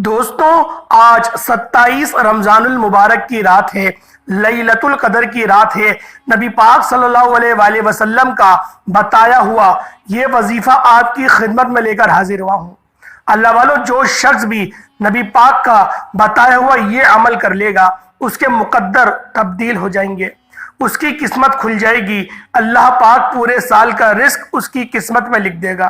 دوستوں آج 27 رمضان المبارک کی رات ہے، لیلۃ القدر کی رات ہے۔ نبی پاک صلی اللہ علیہ وآلہ وسلم کا بتایا ہوا یہ وظیفہ آپ کی خدمت میں لے کر حاضر ہوا ہوں۔ اللہ والو، جو شخص بھی نبی پاک کا بتایا ہوا یہ عمل کر لے گا اس کے مقدر تبدیل ہو جائیں گے، اس کی قسمت کھل جائے گی۔ اللہ پاک پورے سال کا رزق اس کی قسمت میں لکھ دے گا۔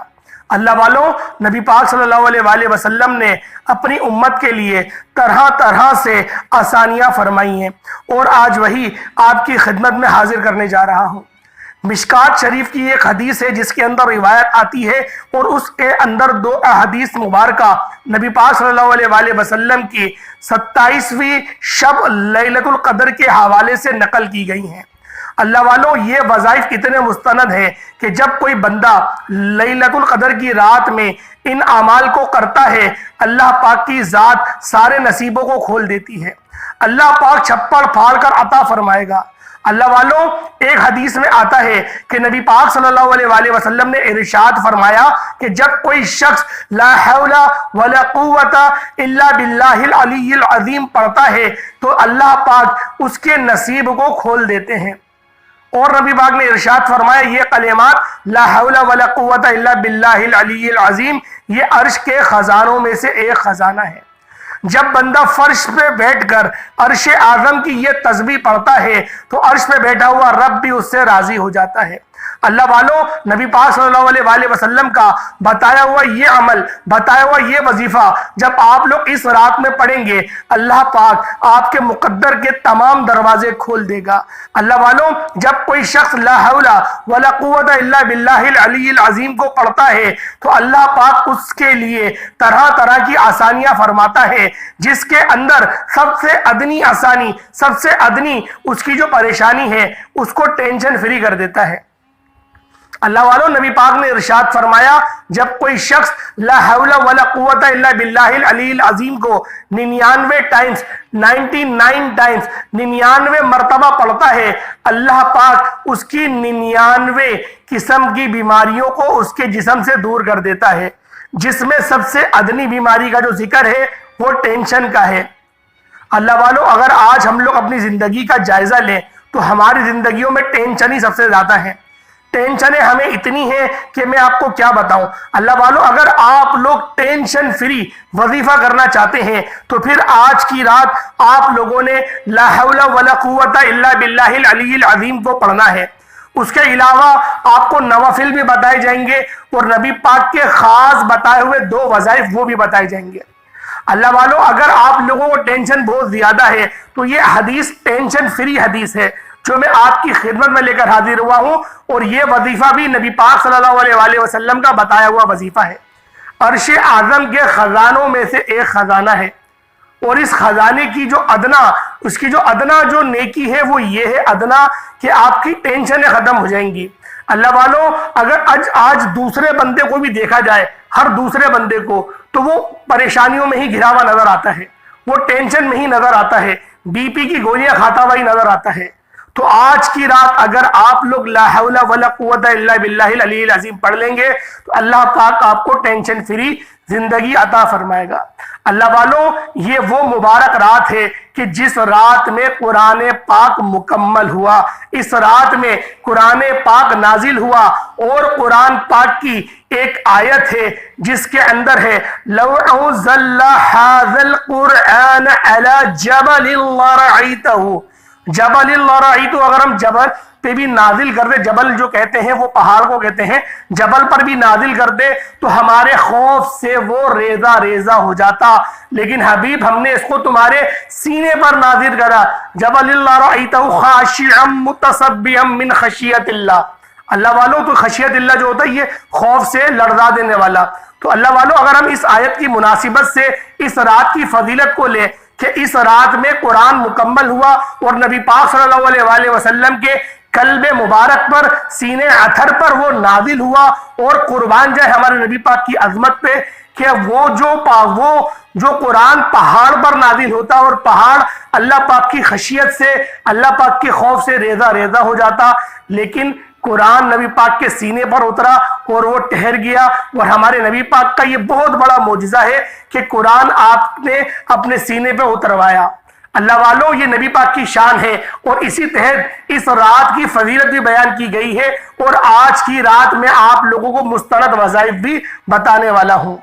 اللہ والوں، نبی پاک صلی اللہ علیہ وآلہ وسلم نے اپنی امت کے لیے طرح طرح سے آسانیاں فرمائی ہیں اور آج وہی آپ کی خدمت میں حاضر کرنے جا رہا ہوں۔ مشکات شریف کی ایک حدیث ہے جس کے اندر روایت آتی ہے اور اس کے اندر دو احادیث مبارکہ نبی پاک صلی اللہ علیہ وآلہ وسلم کی 27ویں شب لیلۃ القدر کے حوالے سے نقل کی گئی ہیں۔ اللہ والوں، یہ وظائف اتنے مستند ہیں کہ جب کوئی بندہ لیلۃ القدر کی رات میں ان اعمال کو کرتا ہے، اللہ پاک کی ذات سارے نصیبوں کو کھول دیتی ہے۔ اللہ پاک چھپڑ پھاڑ کر عطا فرمائے گا۔ اللہ والوں، ایک حدیث میں آتا ہے کہ نبی پاک صلی اللہ علیہ وآلہ وسلم نے ارشاد فرمایا کہ جب کوئی شخص لا حول ولا قوت الا باللہ العلی العظیم پڑھتا ہے تو اللہ پاک اس کے نصیب کو کھول دیتے ہیں۔ اور نبی پاک نے ارشاد فرمایا یہ کلمات لا حول ولا قوت الا باللہ العلی العظیم یہ عرش کے خزانوں میں سے ایک خزانہ ہے۔ جب بندہ فرش پہ بیٹھ کر عرش اعظم کی یہ تسبیح پڑھتا ہے تو عرش پہ بیٹھا ہوا رب بھی اس سے راضی ہو جاتا ہے۔ اللہ والوں، نبی پاک صلی اللہ علیہ وآلہ وسلم کا بتایا ہوا یہ عمل، بتایا ہوا یہ وظیفہ جب آپ لوگ اس رات میں پڑھیں گے، اللہ پاک آپ کے مقدر کے تمام دروازے کھول دے گا۔ اللہ والوں، جب کوئی شخص لا حول ولا قوت الا باللہ العلی العظیم کو پڑھتا ہے تو اللہ پاک اس کے لیے طرح طرح کی آسانیاں فرماتا ہے، جس کے اندر سب سے ادنی آسانی، سب سے ادنی اس کی جو پریشانی ہے اس کو ٹینشن فری کر دیتا ہے۔ اللہ والوں، نبی پاک نے ارشاد فرمایا جب کوئی شخص لا حول ولا قوت الا باللہ العلی العظیم کو 99 ٹائمز 99 مرتبہ پڑھتا ہے، اللہ پاک اس کی 99 قسم کی بیماریوں کو اس کے جسم سے دور کر دیتا ہے، جس میں سب سے ادنی بیماری کا جو ذکر ہے وہ ٹینشن کا ہے۔ اللہ والوں، اگر آج ہم لوگ اپنی زندگی کا جائزہ لیں تو ہماری زندگیوں میں ٹینشن ہی سب سے زیادہ ہے۔ ٹینشنیں ہمیں اتنی ہیں کہ میں آپ کو کیا بتاؤں۔ اللہ والوں، اگر آپ لوگ ٹینشن فری وظیفہ کرنا چاہتے ہیں تو پھر آج کی رات آپ لوگوں نے لا حول ولا قوت الا باللہ العلی العظیم کو پڑھنا ہے۔ اس کے علاوہ آپ کو نوافل بھی بتائے جائیں گے اور نبی پاک کے خاص بتائے ہوئے دو وظائف وہ بھی بتائے جائیں گے۔ اللہ والوں، اگر آپ لوگوں کو ٹینشن بہت زیادہ ہے تو یہ حدیث ٹینشن فری حدیث ہے جو میں آپ کی خدمت میں لے کر حاضر ہوا ہوں، اور یہ وظیفہ بھی نبی پاک صلی اللہ علیہ وآلہ وسلم کا بتایا ہوا وظیفہ ہے۔ عرش اعظم کے خزانوں میں سے ایک خزانہ ہے، اور اس خزانے کی جو ادنا جو نیکی ہے وہ یہ ہے ادنا کہ آپ کی ٹینشنیں ختم ہو جائیں گی۔ اللہ والوں، اگر آج دوسرے بندے کو بھی دیکھا جائے، ہر دوسرے بندے کو، تو وہ پریشانیوں میں ہی گھرا ہوا نظر آتا ہے، وہ ٹینشن میں ہی نظر آتا ہے، بی پی کی گولیاں کھاتا ہوا ہی نظر آتا ہے۔ تو آج کی رات اگر آپ لوگ لا حول ولا قوت الا باللہ العلی العظیم پڑھ لیں گے تو اللہ پاک آپ کو ٹینشن فری زندگی عطا فرمائے گا۔ اللہ والوں، یہ وہ مبارک رات ہے کہ جس رات میں قرآن پاک مکمل ہوا، اس رات میں قرآن پاک نازل ہوا، اور قرآن پاک کی ایک آیت ہے جس کے اندر ہے لو انزل هذا القرآن على جبل لرأيته جبل لرأيته، اگر ہم جبل پہ بھی نازل کر دے، جبل جو کہتے ہیں وہ پہاڑ کو کہتے ہیں، جبل پر بھی نازل کر دے تو ہمارے خوف سے وہ ریزہ ریزہ ہو جاتا، لیکن حبیب ہم نے اس کو تمہارے سینے پر نازل کرا، جبل لرأيته خاشعا متصبعا من خشیت اللہ۔ اللہ والوں، تو خشیت اللہ جو ہوتا ہے یہ خوف سے لرزا دینے والا۔ تو اللہ والوں، اگر ہم اس آیت کی مناسبت سے اس رات کی فضیلت کو لیں کہ اس رات میں قرآن مکمل ہوا اور نبی پاک صلی اللہ علیہ وآلہ وسلم کے قلب مبارک پر، سینے اتھر پر وہ نازل ہوا، اور قربان جائے ہمارے نبی پاک کی عظمت پہ کہ وہ جو قرآن پہاڑ پر نازل ہوتا اور پہاڑ اللہ پاک کی خشیت سے، اللہ پاک کے خوف سے ریزہ ریزہ ہو جاتا، لیکن قرآن نبی پاک کے سینے پر اترا اور وہ ٹھہر گیا، اور ہمارے نبی پاک کا یہ بہت بڑا معجزہ ہے کہ قرآن آپ نے اپنے سینے پہ اتروایا۔ اللہ والوں، یہ نبی پاک کی شان ہے، اور اسی تحت اس رات کی فضیلت بھی بیان کی گئی ہے، اور آج کی رات میں آپ لوگوں کو مستند وظائف بھی بتانے والا ہوں۔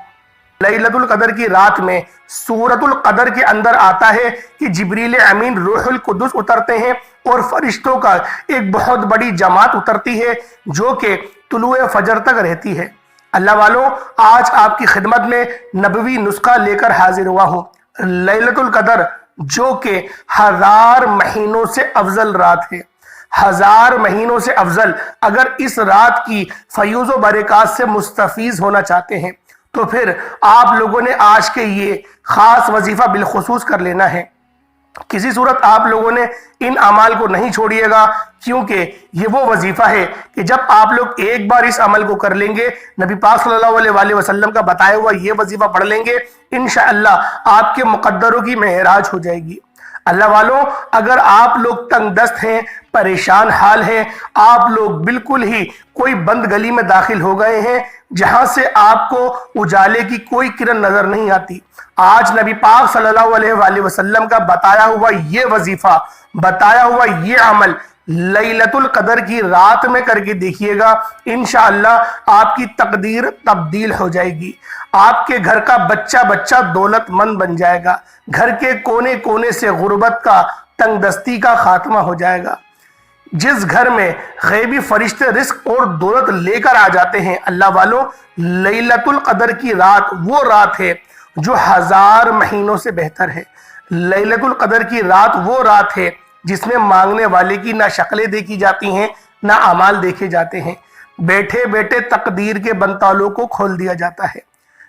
لیلۃ القدر کی رات میں سورۃ القدر کے اندر آتا ہے کہ جبریل امین روح القدس اترتے ہیں اور فرشتوں کا ایک بہت بڑی جماعت اترتی ہے جو کہ طلوع فجر تک رہتی ہے۔ اللہ والوں، آج آپ کی خدمت میں نبوی نسخہ لے کر حاضر ہوا ہوں۔ لیلۃ القدر جو کہ 1000 مہینوں سے افضل رات ہے، 1000 مہینوں سے افضل، اگر اس رات کی فیوز و برکات سے مستفیض ہونا چاہتے ہیں تو پھر آپ لوگوں نے آج کے یہ خاص وظیفہ بالخصوص کر لینا ہے۔ کسی صورت آپ لوگوں نے ان اعمال کو نہیں چھوڑیے گا، کیونکہ یہ وہ وظیفہ ہے کہ جب آپ لوگ ایک بار اس عمل کو کر لیں گے، نبی پاک صلی اللہ علیہ وآلہ وسلم کا بتایا ہوا یہ وظیفہ پڑھ لیں گے، انشاءاللہ آپ کے مقدروں کی معراج ہو جائے گی۔ اللہ والوں، اگر آپ لوگ تنگ دست ہیں، پریشان حال ہیں، آپ لوگ بالکل ہی کوئی بند گلی میں داخل ہو گئے ہیں جہاں سے آپ کو اجالے کی کوئی کرن نظر نہیں آتی، آج نبی پاک صلی اللہ علیہ وآلہ وسلم کا بتایا ہوا یہ وظیفہ، بتایا ہوا یہ عمل لیلۃ القدر کی رات میں کر کے دیکھیے گا، انشاءاللہ آپ کی تقدیر تبدیل ہو جائے گی، آپ کے گھر کا بچہ بچہ دولت مند بن جائے گا، گھر کے کونے کونے سے غربت کا، تنگ دستی کا خاتمہ ہو جائے گا۔ جس گھر میں غیبی فرشتے رزق اور دولت لے کر آ جاتے ہیں، اللہ والوں، لیلۃ القدر کی رات وہ رات ہے جو 1000 مہینوں سے بہتر ہے۔ لیلۃ القدر کی رات وہ رات ہے جس میں مانگنے والے کی نہ شکلیں دیکھی جاتی ہیں نہ اعمال دیکھے جاتے ہیں، بیٹھے بیٹھے تقدیر کے بنتالوں کو کھول دیا جاتا ہے،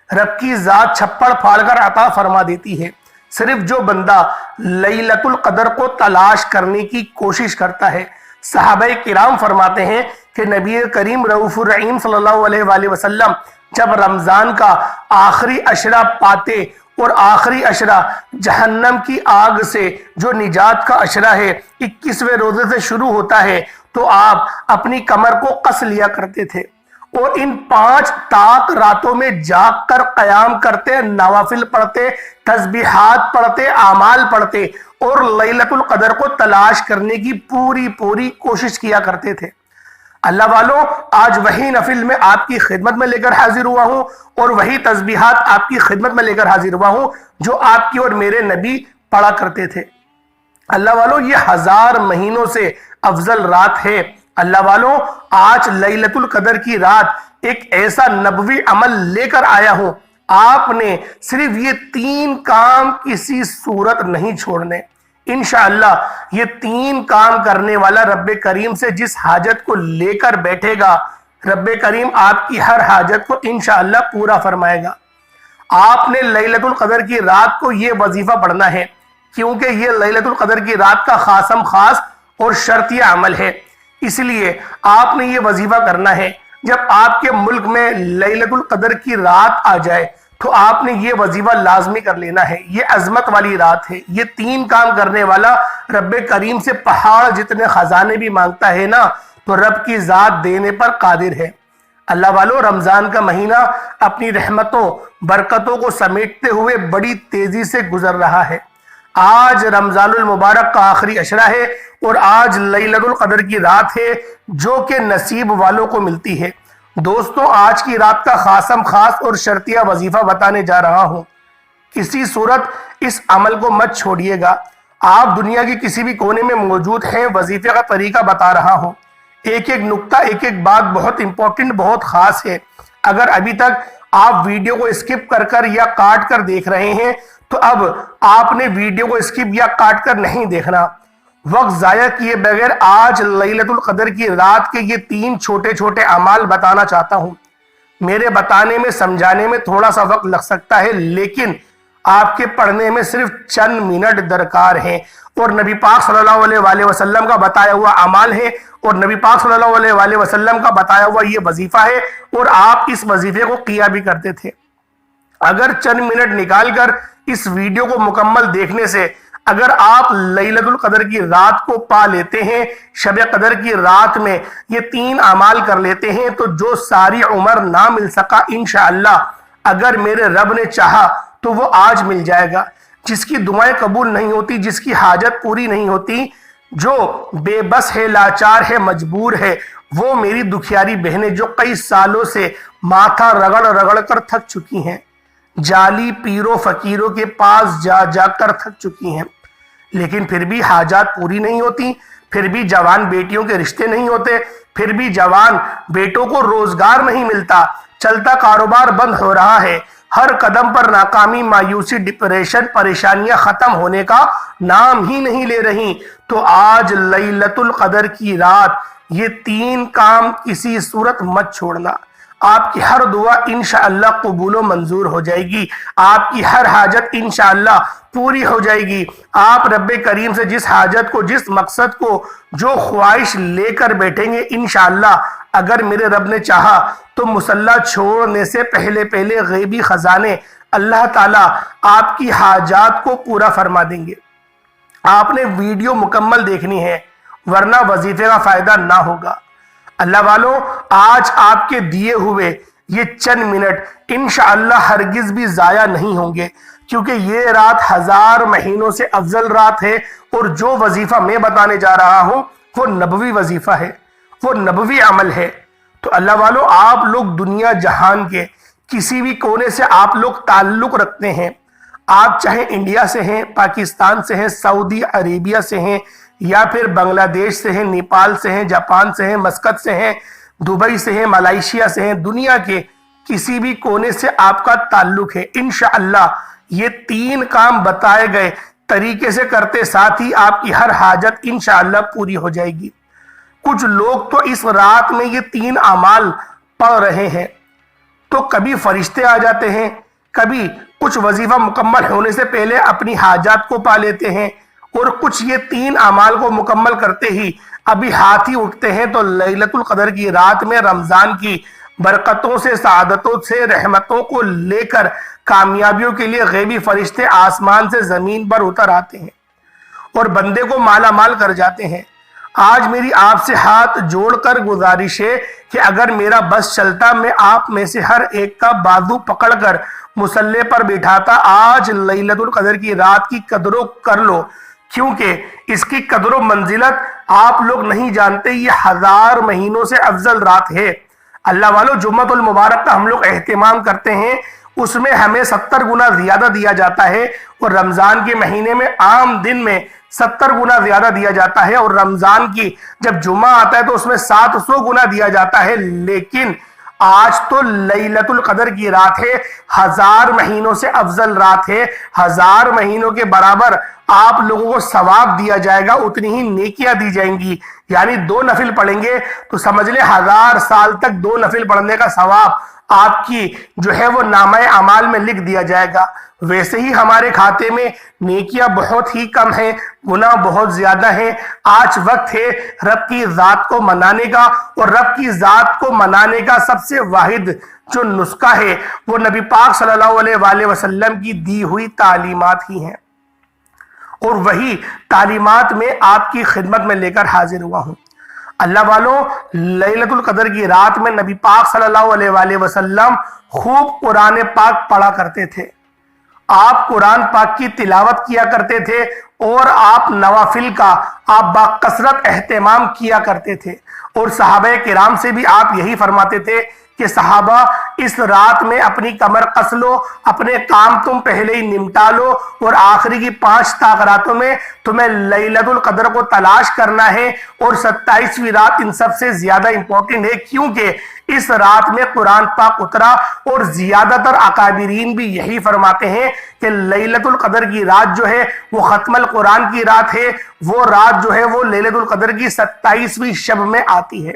رب کی ذات چھپڑ پھاڑ کر عطا فرما دیتی ہے۔ صرف جو بندہ لیلۃ القدر کو تلاش کرنے کی کوشش کرتا ہے، صحابہ کرام فرماتے ہیں کہ نبی کریم رؤوف الرحیم صلی اللہ علیہ وآلہ وسلم جب رمضان کا آخری عشرہ پاتے، اور آخری عشرہ جہنم کی آگ سے جو نجات کا عشرہ ہے 21ویں روزے سے شروع ہوتا ہے، تو آپ اپنی کمر کو کس لیا کرتے تھے اور ان 5 طاق راتوں میں جاگ کر قیام کرتے، نوافل پڑھتے، تسبیحات پڑھتے، اعمال پڑھتے اور لیلۃ القدر کو تلاش کرنے کی پوری کوشش کیا کرتے تھے۔ اللہ والوں، آج وہی نفل میں آپ کی خدمت میں لے کر حاضر ہوا ہوں، اور وہی تسبیحات آپ کی خدمت میں لے کر حاضر ہوا ہوں جو آپ کی اور میرے نبی پڑھا کرتے تھے۔ اللہ والوں، یہ 1000 مہینوں سے افضل رات ہے۔ اللہ والوں، آج لیلۃ القدر کی رات ایک ایسا نبوی عمل لے کر آیا ہوں، آپ نے صرف یہ 3 کام کسی صورت نہیں چھوڑنے۔ انشاءاللہ یہ 3 کام کرنے والا رب کریم سے جس حاجت کو لے کر بیٹھے گا، رب کریم آپ کی ہر حاجت کو انشاءاللہ پورا فرمائے گا۔ آپ نے لیلۃ القدر کی رات کو یہ وظیفہ پڑھنا ہے، کیونکہ یہ لیلۃ القدر کی رات کا خاصم خاص اور شرطیہ عمل ہے، اس لیے آپ نے یہ وظیفہ کرنا ہے۔ جب آپ کے ملک میں لیلۃ القدر کی رات آ جائے تو آپ نے یہ وظیفہ لازمی کر لینا ہے۔ یہ عظمت والی رات ہے، یہ 3 کام کرنے والا رب کریم سے پہاڑ جتنے خزانے بھی مانگتا ہے نا، تو رب کی ذات دینے پر قادر ہے۔ اللہ والوں، رمضان کا مہینہ اپنی رحمتوں برکتوں کو سمیٹتے ہوئے بڑی تیزی سے گزر رہا ہے۔ آج رمضان المبارک کا آخری عشرہ ہے اور آج لیلۃ القدر کی رات ہے جو کہ نصیب والوں کو ملتی ہے۔ دوستوں، آج کی رات کا خاصم خاص اور شرطیہ وظیفہ بتانے جا رہا ہوں، کسی صورت اس عمل کو مت چھوڑیے گا۔ آپ دنیا کی کسی بھی کونے میں موجود ہیں، وظیفے کا طریقہ بتا رہا ہوں، ایک نقطہ ایک بات بہت امپورٹنٹ، بہت خاص ہے۔ اگر ابھی تک آپ ویڈیو کو اسکپ کر یا کاٹ کر دیکھ رہے ہیں تو اب آپ نے ویڈیو کو اسکپ یا کاٹ کر نہیں دیکھنا، وقت ضائع کیے بغیر آج لیلۃ القدر کی رات کے یہ 3 چھوٹے چھوٹے اعمال بتانا چاہتا ہوں۔ میرے بتانے میں سمجھانے میں تھوڑا سا وقت لگ سکتا ہے، لیکن آپ کے پڑھنے میں صرف چند منٹ درکار ہیں، اور نبی پاک صلی اللہ علیہ وآلہ وسلم کا بتایا ہوا اعمال ہے، اور نبی پاک صلی اللہ علیہ وآلہ وسلم کا بتایا ہوا یہ وظیفہ ہے، اور آپ اس وظیفے کو کیا بھی کرتے تھے۔ اگر چند منٹ نکال کر اس ویڈیو کو مکمل دیکھنے سے اگر آپ لیلۃ القدر کی رات کو پا لیتے ہیں، شب قدر کی رات میں یہ 3 اعمال کر لیتے ہیں، تو جو ساری عمر نہ مل سکا انشاءاللہ اگر میرے رب نے چاہا تو وہ آج مل جائے گا۔ جس کی دعائیں قبول نہیں ہوتی، جس کی حاجت پوری نہیں ہوتی، جو بے بس ہے، لاچار ہے، مجبور ہے، وہ میری دکھیاری بہنیں جو کئی سالوں سے ماتھا رگڑ رگڑ کر تھک چکی ہیں، جعلی پیروں فقیروں کے پاس جا جا کر تھک چکی ہیں، لیکن پھر بھی حاجات پوری نہیں ہوتی، پھر بھی جوان بیٹیوں کے رشتے نہیں ہوتے، پھر بھی جوان بیٹوں کو روزگار نہیں ملتا، چلتا کاروبار بند ہو رہا ہے، ہر قدم پر ناکامی، مایوسی، ڈپریشن، پریشانیاں ختم ہونے کا نام ہی نہیں لے رہی، تو آج لیلۃ القدر کی رات یہ 3 کام کسی صورت مت چھوڑنا۔ آپ کی ہر دعا انشاءاللہ قبول و منظور ہو جائے گی، آپ کی ہر حاجت انشاءاللہ پوری ہو جائے گی۔ آپ رب کریم سے جس حاجت کو، جس مقصد کو، جو خواہش لے کر بیٹھیں گے انشاءاللہ اگر میرے رب نے چاہا تو مصلی چھوڑنے سے پہلے پہلے غیبی خزانے اللہ تعالیٰ آپ کی حاجات کو پورا فرما دیں گے۔ آپ نے ویڈیو مکمل دیکھنی ہے ورنہ وظیفے کا فائدہ نہ ہوگا۔ اللہ والوں، آج آپ کے دیے ہوئے یہ چند منٹ انشاءاللہ ہرگز بھی ضائع نہیں ہوں گے، کیونکہ یہ رات 1000 مہینوں سے افضل رات ہے، اور جو وظیفہ میں بتانے جا رہا ہوں وہ نبوی وظیفہ ہے، وہ نبوی عمل ہے۔ تو اللہ والوں، آپ لوگ دنیا جہان کے کسی بھی کونے سے آپ لوگ تعلق رکھتے ہیں، آپ چاہے انڈیا سے ہیں، پاکستان سے ہیں، سعودی عربیہ سے ہیں، یا پھر بنگلہ دیش سے ہیں، نیپال سے ہیں، جاپان سے ہیں، مسقط سے ہیں، دبئی سے ہیں، ملائیشیا سے ہیں، دنیا کے کسی بھی کونے سے آپ کا تعلق ہے، انشاءاللہ یہ 3 کام بتائے گئے طریقے سے کرتے ساتھ ہی آپ کی ہر حاجت انشاءاللہ پوری ہو جائے گی۔ کچھ لوگ تو اس رات میں یہ 3 اعمال پڑھ رہے ہیں تو کبھی فرشتے آ جاتے ہیں، کبھی کچھ وظیفہ مکمل ہونے سے پہلے اپنی حاجات کو پا لیتے ہیں، اور کچھ یہ 3 اعمال کو مکمل کرتے ہی ابھی ہاتھ ہی اٹھتے ہیں تو لیلۃ القدر کی رات میں رمضان کی برکتوں سے، سعادتوں سے، رحمتوں کو لے کر کامیابیوں کے لیے غیبی فرشتے آسمان سے زمین پر اتر آتے ہیں اور بندے کو مالا مال کر جاتے ہیں۔ آج میری آپ سے ہاتھ جوڑ کر گزارش ہے کہ اگر میرا بس چلتا میں آپ میں سے ہر ایک کا بازو پکڑ کر مصلی پر بٹھاتا۔ آج لیلۃ القدر کی رات کی قدر و کر لو، کیونکہ اس کی قدر و منزلت آپ لوگ نہیں جانتے، یہ 1000 مہینوں سے افضل رات ہے۔ اللہ والو، جمعۃ المبارک کا ہم لوگ اہتمام کرتے ہیں، اس میں ہمیں 70 گنا زیادہ دیا جاتا ہے، اور رمضان کے مہینے میں عام دن میں 70 گنا زیادہ دیا جاتا ہے، اور رمضان کی جب جمعہ آتا ہے تو اس میں 700 گنا دیا جاتا ہے۔ لیکن آج تو لیلۃ القدر کی رات ہے، 1000 مہینوں سے افضل رات ہے، 1000 مہینوں کے برابر آپ لوگوں کو ثواب دیا جائے گا، اتنی ہی نیکیاں دی جائیں گی۔ یعنی 2 نفل پڑھیں گے تو سمجھ لیں 1000 سال تک 2 نفل پڑھنے کا ثواب آپ کی جو ہے وہ نامہ اعمال میں لکھ دیا جائے گا۔ ویسے ہی ہمارے کھاتے میں نیکیاں بہت ہی کم ہیں، گناہ بہت زیادہ ہیں۔ آج وقت ہے رب کی ذات کو منانے کا، اور رب کی ذات کو منانے کا سب سے واحد جو نسخہ ہے وہ نبی پاک صلی اللہ علیہ وآلہ وسلم کی دی ہوئی تعلیمات ہی ہیں، اور وہی تعلیمات میں آپ کی خدمت میں لے کر حاضر ہوا ہوں۔ اللہ والوں، لیلۃ القدر کی رات میں نبی پاک صلی اللہ علیہ وآلہ وسلم خوب قرآن پاک پڑھا کرتے تھے، آپ قرآن پاک کی تلاوت کیا کرتے تھے، اور آپ نوافل کا آپ باکثرت اہتمام کیا کرتے تھے، اور صحابہ کرام سے بھی آپ یہی فرماتے تھے کہ صحابہ اس رات میں اپنی کمر کس لو، اپنے کام تم پہلے ہی نمٹا لو، اور آخری کی 5 راتوں میں تمہیں لیلۃ القدر کو تلاش کرنا ہے، اور 27ویں رات ان سب سے زیادہ امپورٹنٹ ہے، کیونکہ اس رات میں قرآن پاک اترا، اور زیادہ تر اکابرین بھی یہی فرماتے ہیں کہ لیلۃ القدر کی رات جو ہے وہ ختم القرآن کی رات ہے، وہ رات جو ہے وہ لیلۃ القدر کی 27ویں شب میں آتی ہے۔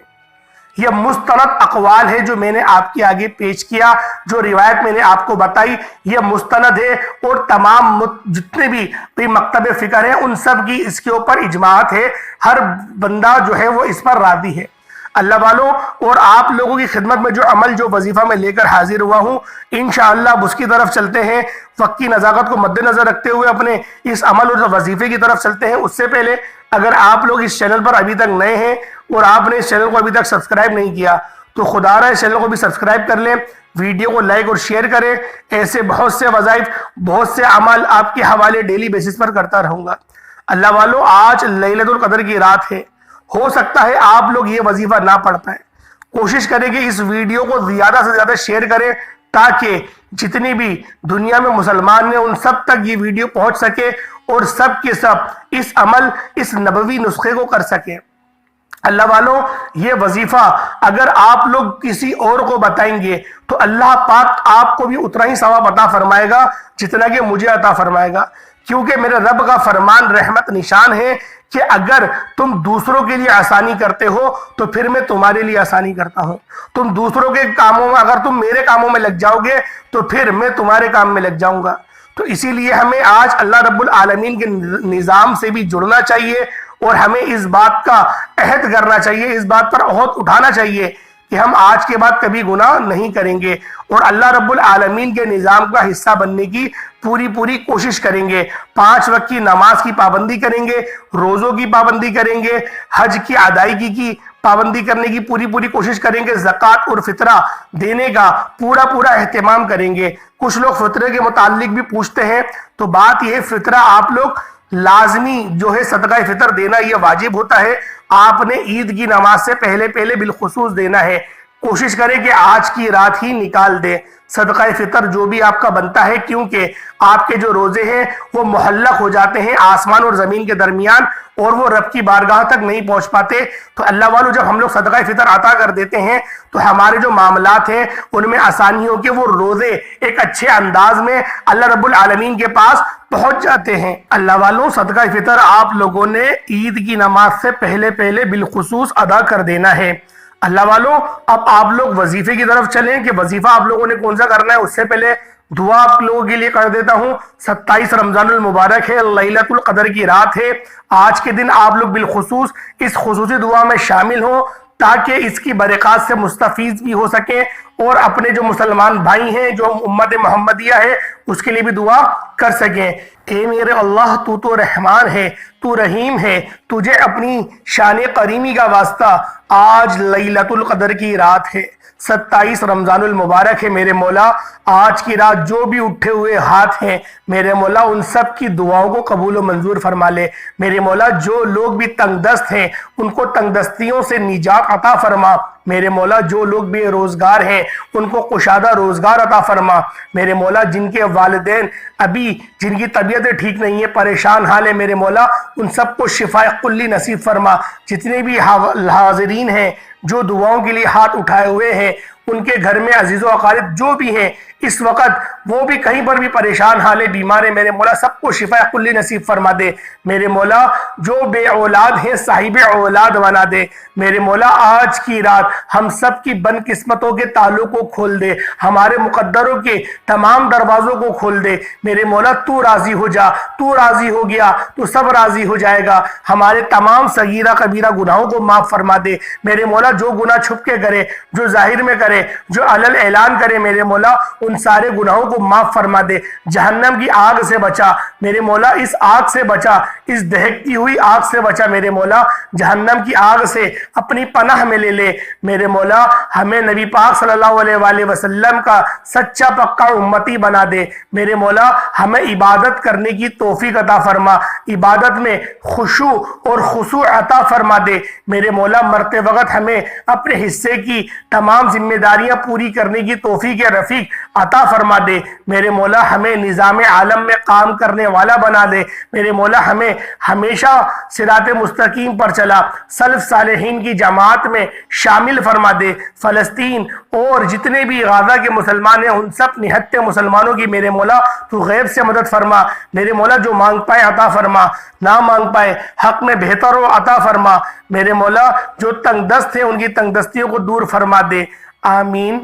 یہ مستند اقوال ہے جو میں نے آپ کے آگے پیش کیا، جو روایت میں نے آپ کو بتائی یہ مستند ہے، اور تمام جتنے بھی مکتب فکر ہیں ان سب کی اس کے اوپر اجماعات ہے، ہر بندہ جو ہے وہ اس پر راضی ہے۔ اللہ والوں، اور آپ لوگوں کی خدمت میں جو عمل جو وظیفہ میں لے کر حاضر ہوا ہوں، انشاءاللہ اب اس کی طرف چلتے ہیں۔ وقت کی نزاکت کو مد نظر رکھتے ہوئے اپنے اس عمل اور وظیفے کی طرف چلتے ہیں۔ اس سے پہلے اگر آپ لوگ اس چینل پر ابھی تک نئے ہیں اور آپ نے اس چینل کو ابھی تک سبسکرائب نہیں کیا تو خدا رہا اس چینل کو بھی سبسکرائب کر لیں، ویڈیو کو لائک اور شیئر کریں۔ ایسے بہت سے وظائف، بہت سے عمل آپ کے حوالے ڈیلی بیسس پر کرتا رہوں گا۔ اللہ والوں، آج لیلۃ القدر کی رات ہے، ہو سکتا ہے آپ لوگ یہ وظیفہ نہ پڑھ پائیں۔ کوشش کریں کہ اس ویڈیو کو زیادہ سے زیادہ شیئر کریں تاکہ جتنی بھی دنیا میں مسلمان ہیں ان سب تک یہ ویڈیو پہنچ سکے اور سب کے سب اس عمل، اس نبوی نسخے کو کر سکیں۔ اللہ والوں، یہ وظیفہ اگر آپ لوگ کسی اور کو بتائیں گے تو اللہ پاک آپ کو بھی اتنا ہی ثواب عطا فرمائے گا جتنا کہ مجھے عطا فرمائے گا، کیونکہ میرے رب کا فرمان رحمت نشان ہے کہ اگر تم دوسروں کے لیے آسانی کرتے ہو تو پھر میں تمہارے لیے آسانی کرتا ہوں۔ تم دوسروں کے کاموں میں، اگر تم میرے کاموں میں لگ جاؤ گے تو پھر میں تمہارے کام میں لگ جاؤں گا۔ تو اسی لیے ہمیں آج اللہ رب العالمین کے نظام سے بھی جڑنا چاہیے اور ہمیں اس بات کا عہد کرنا چاہیے، اس بات پر عہد اٹھانا چاہیے کہ ہم آج کے بعد کبھی گناہ نہیں کریں گے اور اللہ رب العالمین کے نظام کا حصہ بننے کی پوری کوشش کریں گے۔ 5 وقت کی نماز کی پابندی کریں گے، روزوں کی پابندی کریں گے، حج کی ادائیگی کی پابندی کرنے کی پوری کوشش کریں گے، زکوٰۃ اور فطرہ دینے کا پورا اہتمام کریں گے۔ کچھ لوگ فطرے کے متعلق بھی پوچھتے ہیں، تو بات یہ فطرہ آپ لوگ لازمی جو ہے صدقہ فطر دینا یہ واجب ہوتا ہے، آپ نے عید کی نماز سے پہلے بالخصوص دینا ہے۔ کوشش کریں کہ آج کی رات ہی نکال دیں صدقہ فطر جو بھی آپ کا بنتا ہے، کیونکہ آپ کے جو روزے ہیں وہ محلق ہو جاتے ہیں آسمان اور زمین کے درمیان اور وہ رب کی بارگاہ تک نہیں پہنچ پاتے۔ تو اللہ والوں، جب ہم لوگ صدقہ فطر عطا کر دیتے ہیں تو ہمارے جو معاملات ہیں ان میں آسانی ہو کے وہ روزے ایک اچھے انداز میں اللہ رب العالمین کے پاس پہنچ جاتے ہیں۔ اللہ والوں، صدقہ فطر آپ لوگوں نے عید کی نماز سے پہلے بالخصوص ادا کر دینا ہے۔ اللہ والوں، اب آپ لوگ وظیفے کی طرف چلیں کہ وظیفہ آپ لوگوں نے کون سا کرنا ہے۔ اس سے پہلے دعا آپ لوگوں کے لیے کر دیتا ہوں۔ 27 رمضان المبارک ہے، لیلۃ القدر کی رات ہے۔ آج کے دن آپ لوگ بالخصوص اس خصوصی دعا میں شامل ہوں تاکہ اس کی برکات سے مستفیض بھی ہو سکیں اور اپنے جو مسلمان بھائی ہیں، جو امت محمدیہ ہے، اس کے لیے بھی دعا کر سکیں۔ اے میرے اللہ، تو رحمان ہے، تو رحیم ہے، تجھے اپنی شان کریمی کا واسطہ آج لیلۃ القدر کی رات ہے، 27 رمضان المبارک ہے۔ میرے مولا، آج کی رات جو بھی اٹھے ہوئے ہاتھ ہیں میرے مولا ان سب کی دعاؤں کو قبول و منظور فرما لے۔ میرے مولا، جو لوگ بھی تنگ دست ہیں ان کو تنگ دستیوں سے نجات عطا فرما۔ میرے مولا، جو لوگ بے روزگار ہیں ان کو کشادہ روزگار عطا فرما۔ میرے مولا، جن کے والدین ابھی جن کی طبیعتیں ٹھیک نہیں ہے، پریشان حال ہے، میرے مولا ان سب کو شفاء کلی نصیب فرما۔ جتنے بھی حاضرین ہیں جو دعاؤں کے لیے ہاتھ اٹھائے ہوئے ہیں، ان کے گھر میں عزیز و اقارب جو بھی ہیں اس وقت وہ بھی کہیں پر بھی پریشان حال ہے، بیمار ہے، میرے مولا سب کو شفاء کلی نصیب فرما دے۔ میرے مولا، جو بے اولاد ہیں صاحب اولاد بنا دے۔ میرے مولا، آج کی رات ہم سب کی بد قسمتوں کے تعلق کو کھول دے، ہمارے مقدروں کے تمام دروازوں کو کھول دے۔ میرے مولا، تو راضی ہو جا، تو راضی ہو گیا تو سب راضی ہو جائے گا۔ ہمارے تمام صغیرہ کبیرہ گناہوں کو معاف فرما دے۔ میرے مولا، جو گناہ چھپ کے کرے، جو ظاہر میں کرے، جو علل اعلان کرے، میرے مولا ان سارے گناہوں کو معاف فرما دے۔ جہنم کی آگ سے بچا میرے مولا، اس آگ سے بچا، اس دہکتی ہوئی آگ سے بچا میرے مولا، جہنم کی آگ سے اپنی پناہ میں لے لے۔ میرے مولا، ہمیں نبی پاک صلی اللہ علیہ وآلہ وسلم کا سچا پکا امتی بنا دے۔ میرے مولا، ہمیں عبادت کرنے کی توفیق عطا فرما، عبادت میں خشوع اور خضوع عطا فرما دے۔ میرے مولا، مرتے وقت ہمیں اپنے حصے کی تمام ذمہ داریاں پوری کرنے کی توفیق رفیق عطا فرما دے۔ میرے مولا، ہمیں نظام عالم میں کام کرنے والا بنا دے۔ میرے مولا، ہمیں ہمیشہ صراط مستقیم پر چلا سلف صالحین کی جماعت میں شامل فرما دے۔ فلسطین اور جتنے بھی غزہ کے مسلمان ہیں ان سب نہتے مسلمانوں کی میرے مولا تو غیب سے مدد فرما۔ میرے مولا، جو مانگ پائے عطا فرما، نہ مانگ پائے حق میں بہتر ہو عطا فرما۔ میرے مولا، جو تنگ دست ہیں ان کی تنگ دستیوں کو دور فرما دے۔ آمین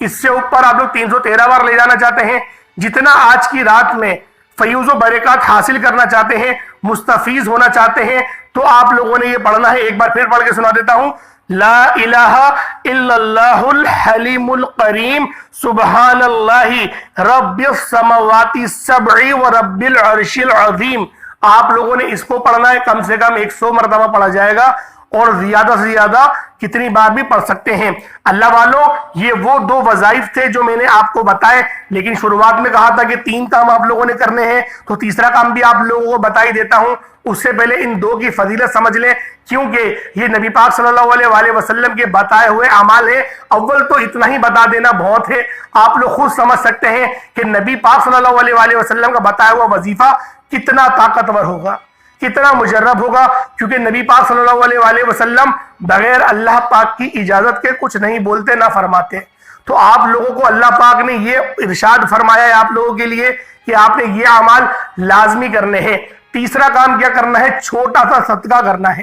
اس سے اوپر آپ لوگ 313 بار لے جانا چاہتے ہیں، جتنا آج کی رات میں فیوز و برکات حاصل کرنا چاہتے ہیں، مستفیض ہونا چاہتے ہیں، تو آپ لوگوں نے یہ پڑھنا ہے۔ ایک بار پھر پڑھ کے سنا دیتا ہوں، لا الہ الا اللہ الحلیم الکریم سبحان اللہ رب السماوات السبع و رب العرش العظیم۔ آپ لوگوں نے اس کو پڑھنا ہے، کم سے کم 100 مرتبہ پڑھا جائے گا، اور زیادہ سے زیادہ کتنی بار بھی پڑھ سکتے ہیں۔ اللہ والوں، یہ وہ 2 وظائف تھے جو میں نے آپ کو بتائے، لیکن شروعات میں کہا تھا کہ 3 کام آپ لوگوں نے کرنے ہیں، تو تیسرا کام بھی آپ لوگوں کو بتا ہی دیتا ہوں۔ اس سے پہلے ان 2 کی فضیلت سمجھ لیں، کیونکہ یہ نبی پاک صلی اللہ علیہ وآلہ وسلم کے بتائے ہوئے اعمال ہے۔ اول تو اتنا ہی بتا دینا بہت ہے، آپ لوگ خود سمجھ سکتے ہیں کہ نبی پاک صلی اللہ علیہ وآلہ وسلم کا بتایا ہوا وظیفہ کتنا طاقتور ہوگا، کتنا مجرب ہوگا، کیونکہ نبی پاک صلی اللہ علیہ وآلہ وسلم بغیر اللہ پاک کی اجازت کے کچھ نہیں بولتے نہ فرماتے۔ تو آپ لوگوں کو اللہ پاک نے یہ ارشاد فرمایا ہے آپ لوگوں کے لیے کہ آپ نے یہ اعمال لازمی کرنے ہیں۔ تیسرا کام کیا کرنا ہے؟ چھوٹا سا صدقہ کرنا ہے۔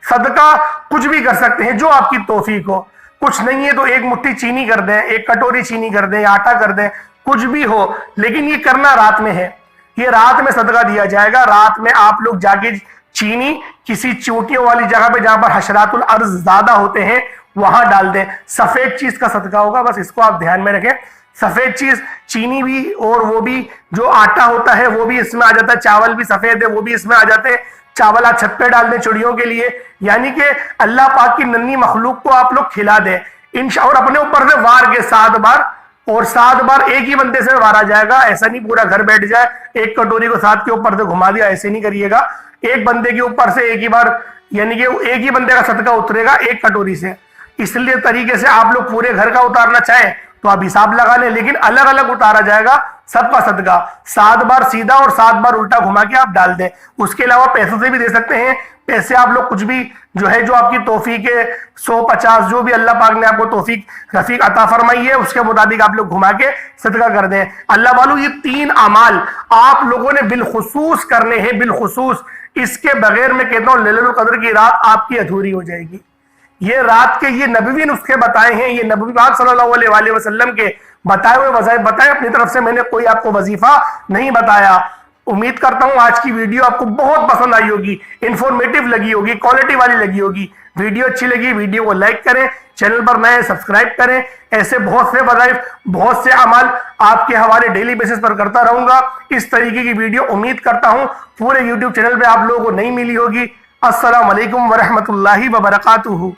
صدقہ کچھ بھی کر سکتے ہیں، جو آپ کی توفیق ہو۔ کچھ نہیں ہے تو 1 مٹھی چینی کر دیں، 1 کٹوری چینی کر دیں، آٹا کر دیں، کچھ بھی ہو، لیکن یہ کرنا رات میں ہے۔ یہ رات میں صدقہ دیا جائے گا۔ رات میں آپ لوگ جا کے چینی کسی چوٹیوں والی جگہ پہ جہاں پر حشرات الارض زیادہ ہوتے ہیں وہاں ڈال دیں۔ سفید چیز کا صدقہ ہوگا، بس اس کو آپ دھیان میں رکھیں۔ سفید چیز چینی بھی، اور وہ بھی جو آٹا ہوتا ہے وہ بھی اس میں آ جاتا ہے، چاول بھی سفید ہے وہ بھی اس میں آ جاتے ہیں۔ چاول آپ چھت پہ ڈال دیں چڑیوں کے لیے، یعنی کہ اللہ پاک کی ننھی مخلوق کو آپ لوگ کھلا دیں اور اپنے اوپر سے وار کے 7 بار، اور 7 بار ایک ہی بندے سے وارا جائے گا۔ ایسا نہیں پورا گھر بیٹھ جائے، 1 کٹوری کو 7 کے اوپر سے گھما دیا، ایسے نہیں کریے گا۔ ایک بندے کے اوپر سے ایک ہی بار، یعنی کہ ایک ہی بندے کا صدقہ اترے گا 1 کٹوری سے۔ اس لیے طریقے سے آپ لوگ پورے گھر کا اتارنا چاہیں تو آپ حساب لگا لیں، لیکن الگ الگ اتارا جائے گا سب کا صدقہ۔ 7 بار سیدھا اور 7 بار الٹا گھما کے آپ ڈال دیں۔ اس کے علاوہ پیسوں سے بھی دے سکتے ہیں، پیسے آپ لوگ کچھ بھی جو ہے، جو آپ کی توفیق ہے، 100 50 جو بھی اللہ پاک نے آپ کو توفیق رفیق عطا فرمائی ہے اس کے مطابق آپ لوگ گھما کے صدقہ کر دیں۔ اللہ والوں، یہ 3 اعمال آپ لوگوں نے بالخصوص کرنے ہیں، بالخصوص۔ اس کے بغیر میں کہتا ہوں لیلۃ القدر کی رات آپ کی ادھوری ہو جائے گی۔ یہ رات کے یہ نبوی نسخے بتائے ہیں، یہ نبی پاک صلی اللہ علیہ وآلہ وسلم کے بتائے ہوئے وظائف بتائے، اپنی طرف سے میں نے کوئی آپ کو وظیفہ نہیں بتایا۔ امید کرتا ہوں آج کی ویڈیو آپ کو بہت پسند آئی ہوگی، انفارمیٹیو لگی ہوگی، کوالٹی والی لگی ہوگی۔ ویڈیو اچھی لگی ویڈیو کو لائک کریں، چینل پر نئے سبسکرائب کریں۔ ایسے بہت سے وظائف، بہت سے اعمال آپ کے حوالے ڈیلی بیسس پر کرتا رہوں گا۔ اس طریقے کی ویڈیو امید کرتا ہوں پورے یوٹیوب چینل پہ آپ لوگوں کو نہیں ملی ہوگی۔ السلام علیکم ورحمۃ اللہ وبرکاتہ۔